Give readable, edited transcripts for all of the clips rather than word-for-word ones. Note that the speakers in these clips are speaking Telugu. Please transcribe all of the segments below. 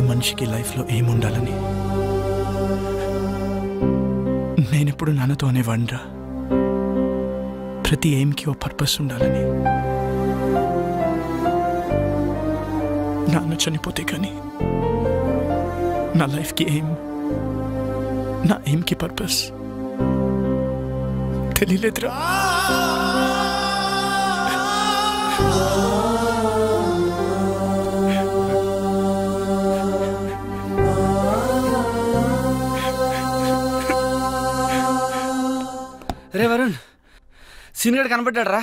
ప్రతి మనిషికి లైఫ్లో ఏముండాలని. నేనెప్పుడు నాన్నతో అనేవాడిరా, ప్రతి ఎయిమ్కి ఓ పర్పస్ ఉండాలని. నాన్న చనిపోతే కానీ నా లైఫ్కి ఎయిమ్, నా ఎయిమ్కి పర్పస్ తెలియలేదురా. రే వరుణ్, సీనియర్ కనబడ్డాడు రా.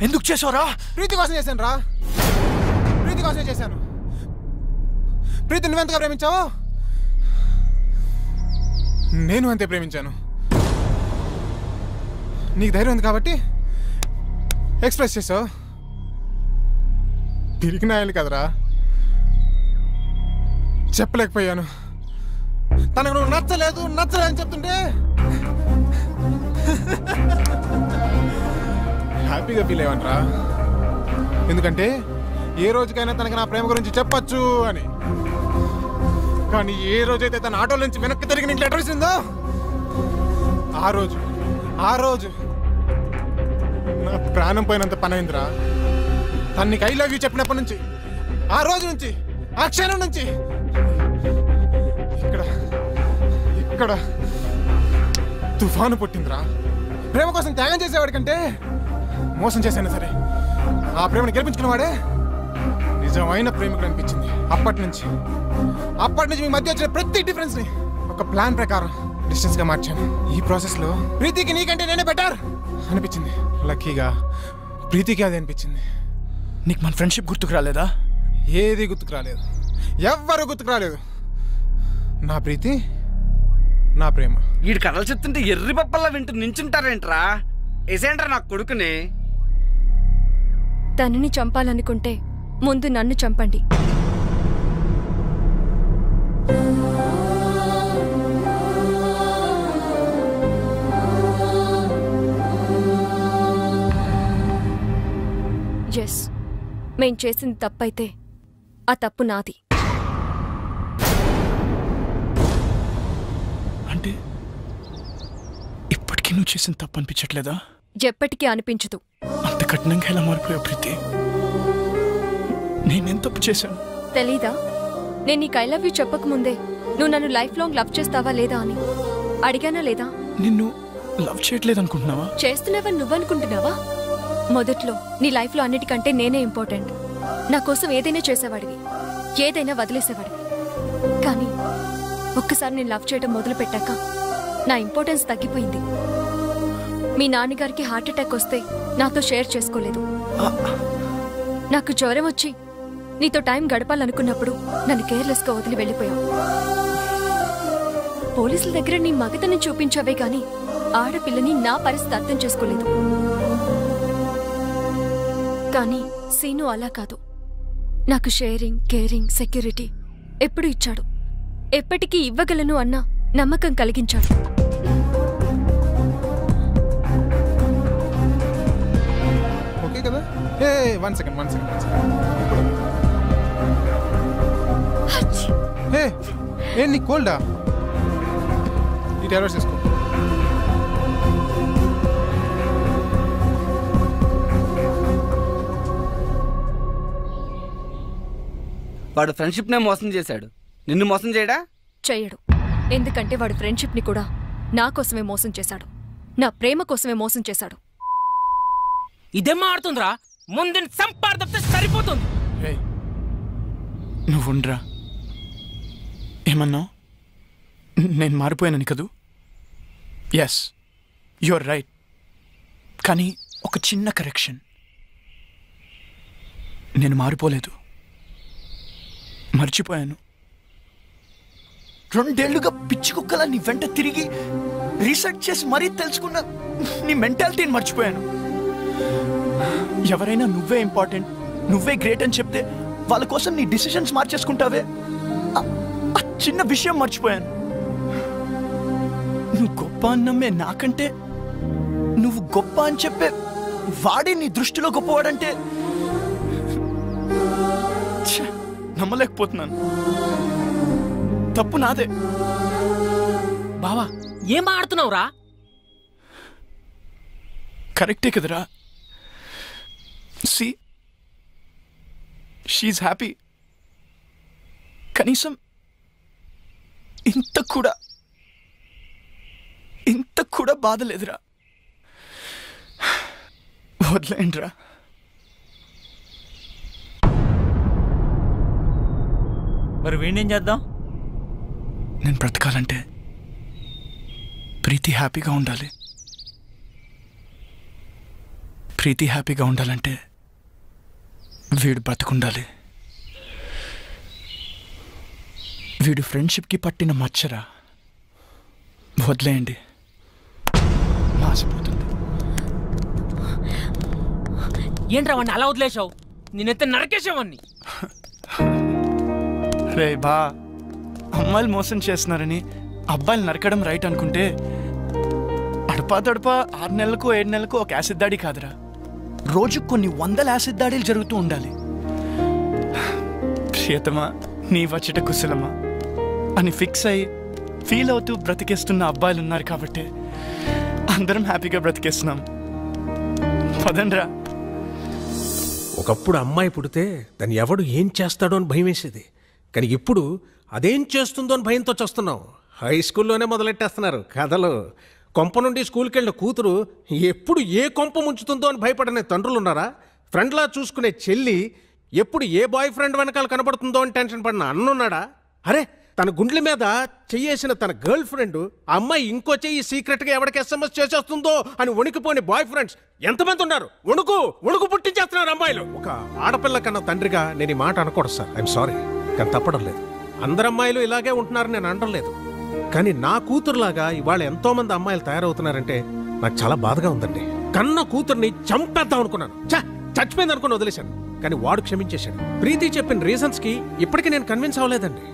ఎందుకు చేసావురా? ప్రీతి కోసం చేశాను రా, ప్రీతి కోసమే చేశాను. ప్రీతి నువ్వెంతగా ప్రేమించావు, నేను అంతే ప్రేమించాను. నీకు ధైర్యం ఉంది కాబట్టి ఎక్స్ప్రెస్ చేసావు. తిరిగి నాయాలి కదరా, చెప్పలేకపోయాను. తనకు నువ్వు నచ్చలేదు అని చెప్తుంటే హ్యాపీగా ఫీల్ అయ్యావనరా. ఎందుకంటే ఏ రోజుకైనా తనకి నా ప్రేమ గురించి చెప్పచ్చు అని. కానీ ఏ రోజైతే తన ఆటోల నుంచి వెనక్కి తిరిగి నీకు లెటర్ ఇచ్చిందో ఆ రోజు నా ప్రాణం పోయినంత పని అయిందిరా. తను నీకు ఐ లవ్ యూ చెప్పినప్పటి నుంచి, ఆ రోజు నుంచి, ఆ క్షణం నుంచి ఇక్కడ తుఫాను పుట్టిందిరా. ప్రేమ కోసం త్యాగం చేసేవాడి కంటే మోసం చేసైనా సరే ఆ ప్రేమను గెలిపించుకున్నవాడే నిజమైన ప్రేమికుడు అనిపించింది. అప్పటి నుంచి మీ మధ్య వచ్చిన ప్రతి డిఫరెన్స్ ని ఒక ప్లాన్ ప్రకారం డిస్టెన్స్ గా మార్చాను. ఈ ప్రాసెస్ లో ప్రీతికి నీకంటే నేనే బెటర్ అనిపించింది. లక్కీగా ప్రీతికి అది అనిపించింది. నీకు మన ఫ్రెండ్షిప్ గుర్తుకు రాలేదా? ఏది గుర్తుకు రాలేదు, ఎవ్వరు గుర్తుకు రాలేదు. నా ప్రీతి, నా ప్రేమ. వీడి కథలు చెప్తుంటే ఎర్రి పప్పల్లా వింటూ నించుంటారేంట్రా? ఏసేంట్రా నా కొడుకుని. తనని చంపాలనుకుంటే ముందు నన్ను చంపండి. ఎస్, మేం చేసింది తప్పైతే ఆ తప్పు నాది. అంటే ఇప్పటికీ నువ్వు చేసిన తప్పు అనిపించట్లేదా? ఎప్పటికీ అనిపించదు. అంత కఠినంగా ఎలా మారిపోయావు ప్రీతి? నేనేం తప్పు చేశాను తెలీదా? నేను నీకు ఐ లవ్ యూ చెప్పకముందే నువ్వు నన్ను లైఫ్ లాంగ్ లవ్ చేస్తావా లేదా అని అడిగానా లేదా? నిన్ను లవ్ చేయట్లేదు అనుకుంటున్నావా? చేస్తున్నావని నువ్వనుకుంటున్నావా? మొదట్లో నీ లైఫ్లో అన్నిటికంటే నేనే ఇంపార్టెంట్. నా కోసం ఏదైనా చేసేవాడివి, ఏదైనా వదిలేసేవాడివి. కానీ ఒక్కసారి నేను లవ్ చేయడం మొదలు పెట్టాక నా ఇంపార్టెన్స్ తగ్గిపోయింది. మీ నాన్నగారికి హార్ట్ అటాక్ వస్తే నాతో షేర్ చేసుకోలేదు. నాకు జ్వరం వచ్చి నీతో టైం గడపాలనుకున్నప్పుడు నన్ను కేర్లెస్గా వదిలి వెళ్ళిపోయావు. పోలీసుల దగ్గర నీ మగతని చూపించావే గాని ఆడపిల్లని నా పరిస్థితి అర్థం చేసుకోలేదు. కానీ సీను అలా కాదు. నాకు షేరింగ్, కేరింగ్, సెక్యూరిటీ ఎప్పుడు ఇచ్చాడు. ఎప్పటికీ ఇవ్వగలను అన్న నమ్మకం కలిగించాడు. ఓకే కదా? One second. నీ కోల్డా? ఈ టాబ్లెట్స్ తీసుకో. వాడు ఫ్రెండ్షిప్ నే మోసం చేశాడు, నిన్ను మోసం చేయడా? చెయ్యడు. ఎందుకంటే వాడు ఫ్రెండ్షిప్ ని కూడా నా కోసమే మోసం చేశాడు, నా ప్రేమ కోసమే మోసం చేశాడు. ఇదేం మారుతుందిరా? ముందుని సంపాదిస్తే సరిపోతుంది. నువ్వుండ్రా. ఏమన్నావు? నేను మారిపోయానని కదూ? Yes, your right. కానీ ఒక చిన్న కరెక్షన్. నేను మారిపోలేదు, మర్చిపోయాను. 2 ఏళ్లుగా పిచ్చి కుక్కలా నీ వెంట తిరిగి రీసెర్చ్ చేసి మరీ తెలుసుకున్న నీ మెంటాలిటీని మర్చిపోయాను. ఎవరైనా నువ్వే ఇంపార్టెంట్, నువ్వే గ్రేట్ అని చెప్తే వాళ్ళ కోసం నీ డిసిషన్స్ మార్చేసుకుంటావే, ఆ చిన్న విషయం మర్చిపోయాను. నువ్వు గొప్ప అన్నమ్మే నాకంటే నువ్వు గొప్ప అని చెప్పే వాడే నీ దృష్టిలో గొప్పవాడంటే నమ్మలేకపోతున్నాను. తప్పు నాదే. బావా ఏం ఆడుతున్నావురా? కరెక్టే కదరా. See, she happy. కనీసం ఇంత కూడా బాధ లేదురా. వదిలేండిరా. మరి వీణేం చేద్దాం? నేను బ్రతకాలంటే ప్రీతి హ్యాపీగా ఉండాలి. ప్రీతి హ్యాపీగా ఉండాలంటే వీడు బ్రతకుండాలి. వీడు ఫ్రెండ్షిప్కి పట్టిన మచ్చరా. వదిలేయండి, మాసిపోతుంది. ఏంట్రా వాడిని అలా వదిలేసావు? నేనైతే నరకేసావాన్ని. రే బా, అమ్మాయిలు మోసం చేస్తున్నారని అబ్బాయిలు నరకడం రైట్ అనుకుంటే అడపా 6 నెలలకు 7 నెలలకు ఒక యాసిడ్ దాడి కాదురా, రోజు కొన్ని 100 యాసిడ్ దాడులు జరుగుతూ ఉండాలి. ప్రియతమా నీ వచ్చట కుశలమా అని ఫిక్స్ అయ్యి ఫీల్ అవుతూ బ్రతికేస్తున్న అబ్బాయిలు ఉన్నారు కాబట్టి అందరం హ్యాపీగా బ్రతికేస్తున్నాం. పదండ్రా. ఒకప్పుడు అమ్మాయి పుడితే దాన్ని ఎవడు ఏం చేస్తాడో అని భయం వేసేది. కానీ ఇప్పుడు అదేం చేస్తుందో అని భయంతో చేస్తున్నాం. హై స్కూల్లోనే మొదలెట్టేస్తున్నారు కథలు. కొంప నుండి స్కూల్కి వెళ్ళిన కూతురు ఎప్పుడు ఏ కొంప ముంచుతుందో అని భయపడనే తండ్రులు ఉన్నారా? ఫ్రెండ్లా చూసుకునే చెల్లి ఎప్పుడు ఏ బాయ్ ఫ్రెండ్ వెనకాల కనబడుతుందో అని టెన్షన్ పడిన అన్నున్నాడా? అరే, తన గుండెల మీద చెయ్యేసిన తన గర్ల్ ఫ్రెండ్ ఆ అమ్మాయి ఇంకో చెయ్యి సీక్రెట్గా ఎవరికి SMS చేసేస్తుందో అని వణికిపోని బాయ్ ఫ్రెండ్స్ ఎంతమంది ఉన్నారు? వణుకు పుట్టించేస్తున్నారు అమ్మాయిలు. ఒక ఆడపిల్ల కన్నా తండ్రిగా నేను ఈ మాట అనకూడదు సార్, ఐఎమ్ సారీ. కానీ తప్పడం లేదు. అందరు అమ్మాయిలు ఇలాగే ఉంటున్నారని నేను అనడం లేదు. కానీ నా కూతురులాగా ఇవాళ ఎంతో మంది అమ్మాయిలు తయారవుతున్నారంటే నాకు చాలా బాధగా ఉందండి. కన్న కూతుర్ని చంపేద్దాం అనుకున్నాను, చచ్చిపోయింది అనుకుని వదిలేశాను. కానీ వాడు క్షమించేశాడు. ప్రీతి చెప్పిన రీజన్స్ కి ఇప్పటికీ నేను కన్విన్స్ అవ్వలేదండి.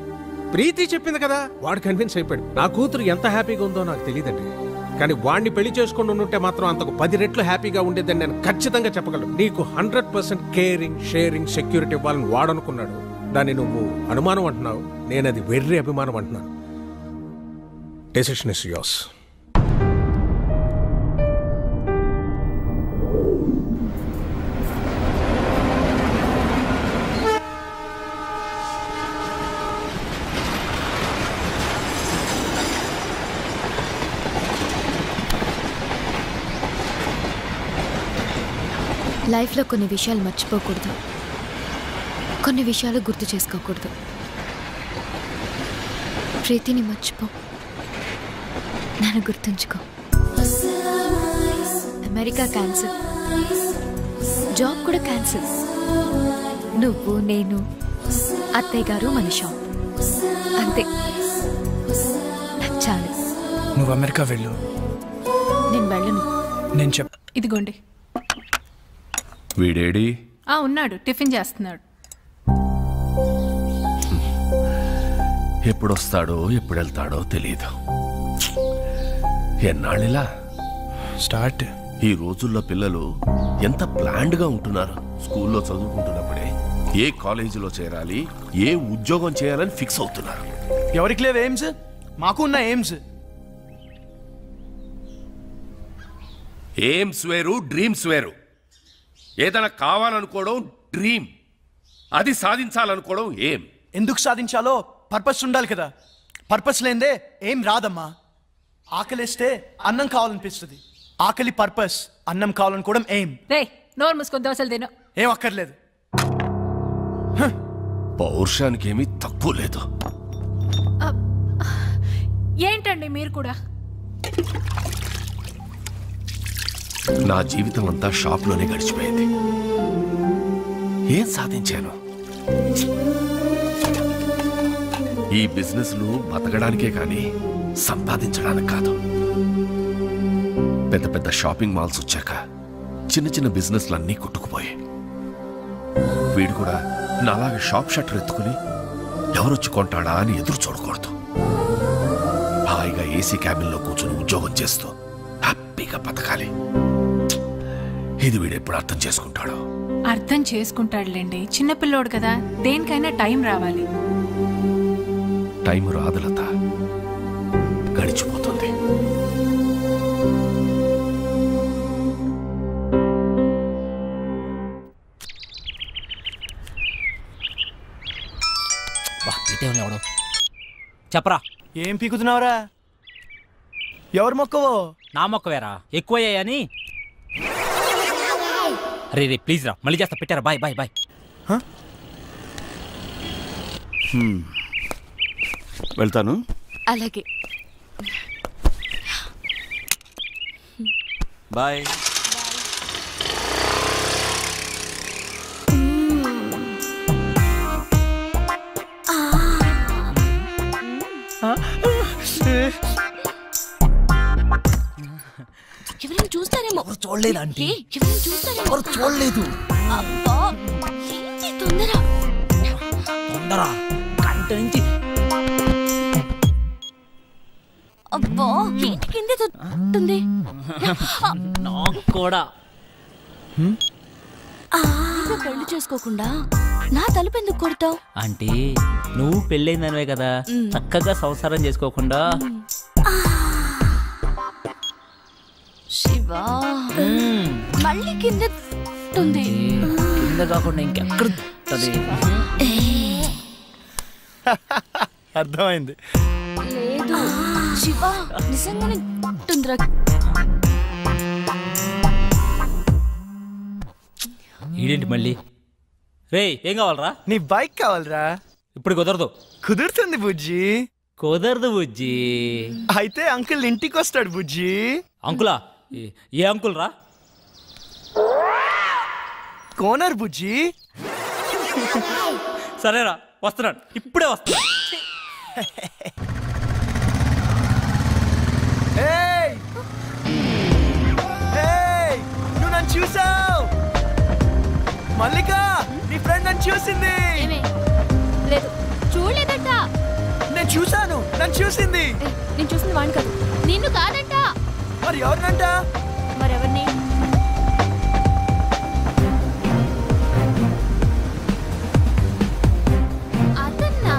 ప్రీతి చెప్పింది కదా, వాడు కన్విన్స్ అయిపోయాడు. నా కూతురు ఎంత హ్యాపీగా ఉందో నాకు తెలియదండి. కానీ వాడిని పెళ్లి చేసుకుని ఉంటే మాత్రం అంతకు 10 రెట్లు హ్యాపీగా ఉండేదని నేను ఖచ్చితంగా చెప్పగలను. నీకు 100% కేరింగ్, షేరింగ్, సెక్యూరిటీ ఇవ్వాలని వాడనుకున్నాడు. దాన్ని నువ్వు అనుమానం అంటున్నావు, నేను అది వెర్రి అభిమానం అంటున్నాను. Decision is yours. లైఫ్లో కొన్ని విషయాలు మర్చిపోకూడదు. కొన్ని విషయాలు గుర్తు చేసుకోకూడదు. ప్రీతిని మర్చిపో, నన్ను గుర్తుంచుకో. అమెరికా క్యాన్సిల్, జాబ్ కూడా క్యాన్సిల్. నువ్వు, నేను, అత్తయ్య గారు, మన షాప్, అంతే. నాకు చాలు. నువ్వు అమెరికా వెళ్ళు. నేను వెళ్ళను. నేను ఇదిగోండి. వీడేడి? ఉన్నాడు, టిఫిన్ చేస్తున్నాడు. ఎప్పుడొస్తాడో ఎప్పుడు వెళ్తాడో తెలియదు. ఎన్నాళ్ళిలా స్టార్ట్. ఈ రోజుల్లో పిల్లలు ఎంత ప్లాన్డ్గా ఉంటున్నారు. స్కూల్లో చదువుకుంటున్నప్పుడే ఏ కాలేజీలో చేరాలి, ఏ ఉద్యోగం చేయాలని ఫిక్స్ అవుతున్నారు. ఎవరికి లేవు ఎయిమ్స్? మాకు ఉన్న ఎయిమ్స్. ఎయిమ్స్ వేరు, డ్రీమ్స్ వేరు. ఏదైనా కావాలనుకోవడం డ్రీమ్, అది సాధించాలనుకోవడం ఏం. ఎందుకు సాధించాలో పర్పస్ ఉండాలి కదా. పర్పస్ లేదే ఏం రాదమ్మా. ఆకలిస్తే అన్నం కావాలనిపిస్తుంది. ఆకలి పర్పస్, అన్నం కావాలనుకోవడం ఏం. నోరు మూసుకొని దోశలు తిను. ఏం అక్కర్లేదు. పౌరుషానికి ఏమీ తక్కువ లేదు. ఏంటండి మీరు కూడా? నా జీవితం అంతా షాప్లోనే గడిచిపోయింది. ఏం సాధించాను? ఈ బిజినెస్లు బతకడానికే కానీ సంపాదించడానికి కాదు. పెద్ద పెద్ద షాపింగ్ మాల్స్ వచ్చాక చిన్న చిన్న బిజినెస్లన్నీ కొట్టుకుపోయాయి. వీడు కూడా నాలాగా షాప్ షట్టర్ ఎత్తుకుని ఎవరొచ్చి కొంటాడా అని ఎదురు చూడకూడదు. హాయిగా ఏసీ క్యాబిన్లో కూర్చొని ఉద్యోగం చేస్తూ హ్యాపీగా బతకాలి. ఇది వీడు ఎప్పుడు అర్థం చేసుకుంటాడో. అర్థం చేసుకుంటాడులేండి, చిన్నపిల్లోడు కదా. దేనికైనా టైం రావాలి. టైం రాదు లత, గడిచిపోతుంది. చెప్పరా, ఏం పీకుతున్నావురా? ఎవరు మొక్కవో? నా మొక్కవేరా, ఎక్కువయ్యాయని. రే రే ప్లీజ్ రా, మళ్ళీ చేస్తా. పెట్టారా? Bye bye bye. వెళ్తాను. అలాగే, బాయ్. ఎవరైనా చూస్తారేమో. చూడలేదు ఆంటీ, ఎవరైనా చూస్తారేమో. ఎవరు చూడలేదు. అబ్బా, ఏంటి తొందర? తొందర గంట నుంచి. అబ్బా, ఏంటి కింద తొంటుంది? నాకు కూడా. పెళ్లి చేసుకోకుండా నా తలుపు ఎందుకు కొడతావు? అంటే నువ్వు పెళ్ళైందనివే కదా, చక్కగా సంసారం చేసుకోకుండా. శివా, మళ్ళీ కింద తుంది. కింద కాకుండా ఇంకెక్కడ? అర్థమైంది. లేదు శివా, నిజంగానే తుందిరా. ఈడేంటి మళ్ళీ? రే, ఏం కావాలరా? నీ బైక్ కావాలరా? ఇప్పుడు కుదరదు. కుదురుతుంది బుజ్జి. కుదరదు బుజ్జి. అయితే అంకుల్ ఇంటికి వస్తాడు బుజ్జి. అంకులా? ఏ అంకుల్ రా? కోనర్ బుజ్జి. సరేరా, వస్తున్నాడు, ఇప్పుడే వస్తున్నాడు. నువ్వు నన్ను చూసావు? మల్లిక, నీ ఫ్రెండ్ నన్ను చూసింది. లేదు, చూడలేదంట. నేను చూసాను, నన్ను చూసింది. నేను చూసింది వాడిని కాదు, నిన్ను కాదంట. మరి ఎవరినంట? మరెవరిని? అదన్నా.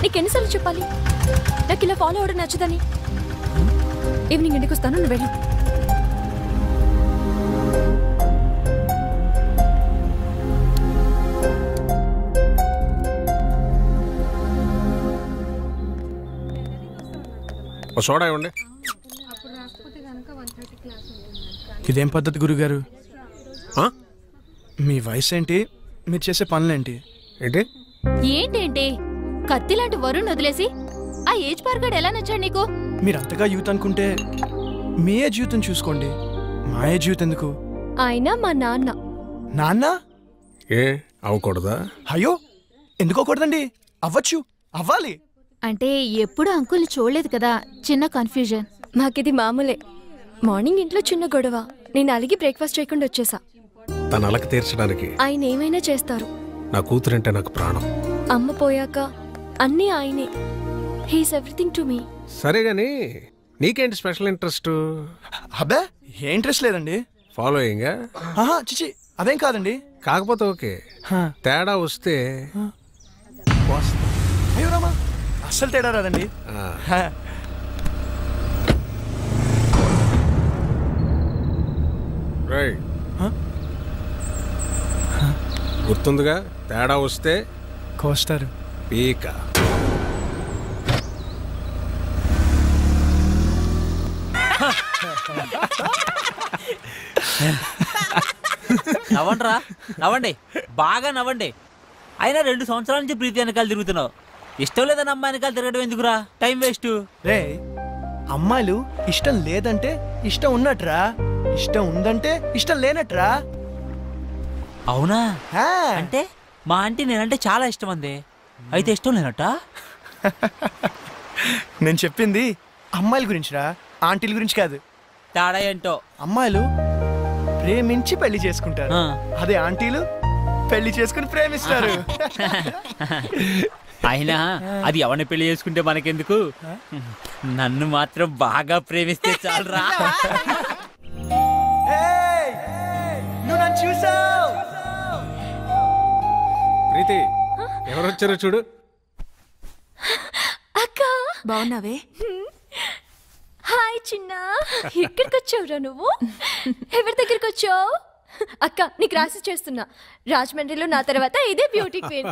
నీకెన్నిసార్లు చెప్పాలి నాకు ఇలా ఫాలో అవడం నచ్చదని? ఈవినింగ్ ఇంటికి వస్తాను, నువ్వు వెళ్ళు. ఓ సోడా ఇవ్వండి. ఇదేం పద్ధతి గురుగారు? ఆ? మీ వయసు ఏంటి, మీరు చేసే పనులేంటి? ఏంటి ఏంటేంటి కత్తి లాంటి వరుణ్ వదిలేసి ఆ ఏజ్ పార్గాడు ఎలా నచ్చాడు నీకు? మీరు అంతగా యూత్ అనుకుంటే మీ ఏ జీవితం చూసుకోండి, మా ఏ జీవితం ఎందుకు? ఆయన మా నాన్న. నాన్న? ఏ అవ్వకూడదా? అయ్యో ఎందుకోకూడదండి, అవ్వచ్చు, అవ్వాలి. అంటే ఎప్పుడు అంకుల్ని చూడలేదు కదా, చిన్న కన్ఫ్యూజన్. మాకిది మామూలే. మార్నింగ్ ఇంట్లో చిన్న గొడవ, నేను అలిగి బ్రేక్ఫాస్ట్ చేయకుండా వచ్చేసా. తన అలక తీర్చడానికి ఆయన ఏమైనా చేస్తారు. నా కూతురంటే నాకు ప్రాణం. అమ్మ పోయాక అన్నీ ఆయనే. He's everything to me. సరే గాని నీకేంటి స్పెషల్ ఇంట్రెస్ట్? అబ్బే ఏ ఇంట్రెస్ట్ లేదండి. ఫాలోయింగ్? ఆహా చిచి అదేం కాదండి. కాకపోతే ఓకే, తేడా వస్తే అయ్యో రామా, అస్సలు తేడా రాదండి. గుర్తుందిగా, తేడా వస్తే కోస్తారు. పీక. నవ్వండిరా, నవ్వండి, బాగా నవ్వండి. అయినా 2 సంవత్సరాల నుంచి ప్రీతి వెనకాల తిరుగుతున్నావు. ఇష్టం లేదని అమ్మాయి వెనకాల తిరగడం ఎందుకురా, టైం వేస్ట్. రే అమ్మాయిలు ఇష్టం లేదంటే ఇష్టం ఉన్నట్రా, ఇష్టం ఉందంటే ఇష్టం లేనట్రా. అవునా? అంటే మా ఆంటీ నేనంటే చాలా ఇష్టం అంది, అయితే ఇష్టం లేనట్ట? నేను చెప్పింది అమ్మాయిల గురించిరా, ఆంటీల గురించి కాదు. తేడా ఏంటో? అమ్మాయిలు ప్రేమించి పెళ్లి చేసుకుంటారు, అదే ఆంటీలు పెళ్లి చేసుకుని ప్రేమిస్తారు. అయినా అది ఎవరిని పెళ్లి చేసుకుంటే మనకెందుకు, నన్ను మాత్రం బాగా ప్రేమిస్తే చాలరా. నువ్వు నన్ను చూసావు? ప్రీతి ఎవరొచ్చారో చూడు. అక్క బాగున్నావే? హాయ్ చిన్న, ఇక్కడికి వచ్చావురా నువ్వు? ఎవరి దగ్గరికి వచ్చావు? అక్క నీకు రాసి చేస్తున్నా, రాజమండ్రిలో నా తర్వాత ఇదే బ్యూటీ క్వీన్.